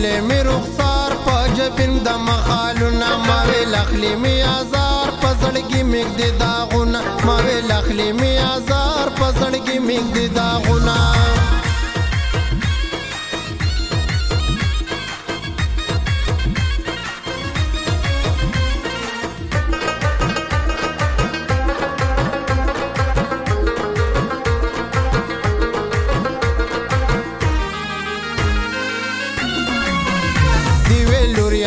ښکلې مې رخسار په جبین د مخالونه ما ویل اخلي مې ازار په زړګي مې ږدي داغونه ما ویل اخلي مې ازار په زړګي مې ږدي داغونه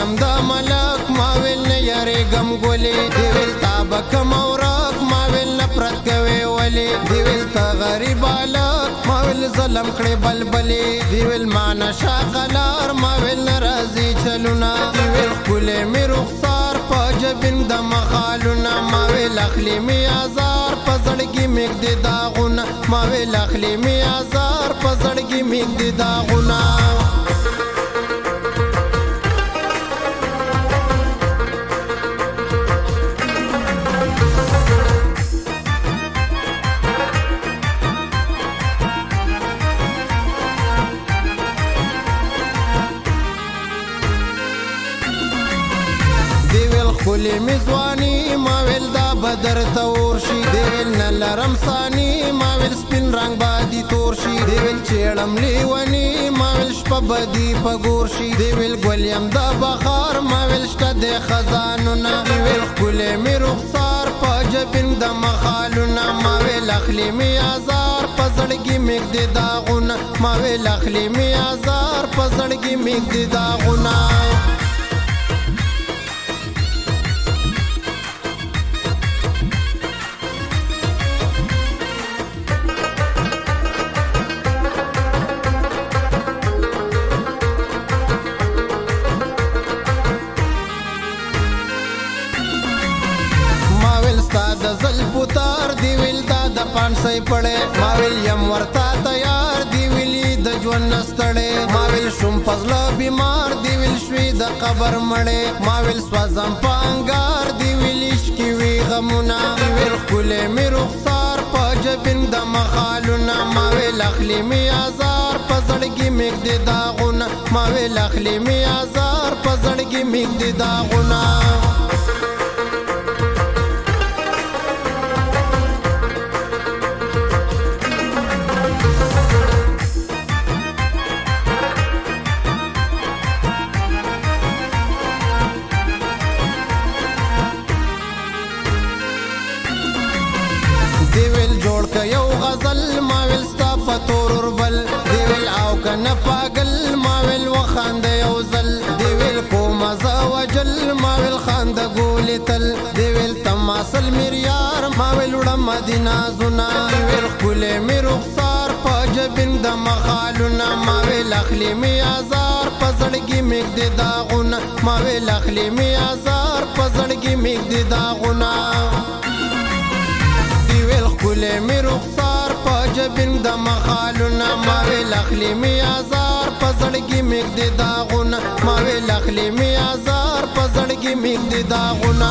یم دا ملک ما ویل نه یریږم ګلې دی ویل تا به کم اورک ما ویل نفرت کوې ولې دی ویل ته غریب هلک ما ویل ظلم کړې بلبلې دی ویل ما نشه قلار ما ویل نه راځي چلونه دی ویل ښکلې مې رخسار په جبین د مخالونه ما ویل اخلي مې ازار په زړګي مې ږدي داغونه ما ویل اخلي مې ازار په زړګي مې ږدي داغونه ښکلې مې ځواني ما ویل دا به درته ورشي دی ویل نه لرم ثاني ما ویل سپین رنګ به دي تور شي دی ویل چېړم لیوني ما ویل شپه به دي په ګور شي دی ویل ګل یم د بخار ما ویل شته د خزانونه دی ویل ښکلې مې رخسار په جبین د مخالونه ما ویل اخلي مې ازار په زړګي مې ږدي داغونه ما ویل اخلي مې ازار په زړګي مې ږدي داغونه د زلفو تار دی ویل دا د پانسۍ پړی ما ویل یم ورته تیار دی ویلي د ژوند نه ستړی ما ویل شوم په زړه بیمار دی ویل شوي د قبر مړی ما ویل سوځم په انګار دی ویل عشقي وي غمونه دی ویل ښکلې مې رخسار په جبین د مخالونه ما ویل اخلي مې ازار په زړګي مې ږدي داغونه ما ویل اخلي مې ازار په زړګي مې ږدي داغونه دی ویل جوړ که یو غزل ما ویل ستا په تور اوربل دی ویل او که نه پاگل ما ویل وخانده یو ځل دی ویل کومه زه وجل ما ویل خانده ګولې تل دی ویل تماثل میریار ما ویل وړمه دي نازونه دی ویل ښکلې مې رخسار په جبین د مخالونه ما ویل اخلي مې ازار په زړګي مې ږدي داغونه ما ویل اخلي مې ازار په زړګي مې ږدي داغونه ښکلې مې رخسار په جبین د مخالونه ما ویل اخلي مې ازار په زړګي مې ږدي داغونه ما ویل اخلي مې ازار په زړګي مې ږدي داغونه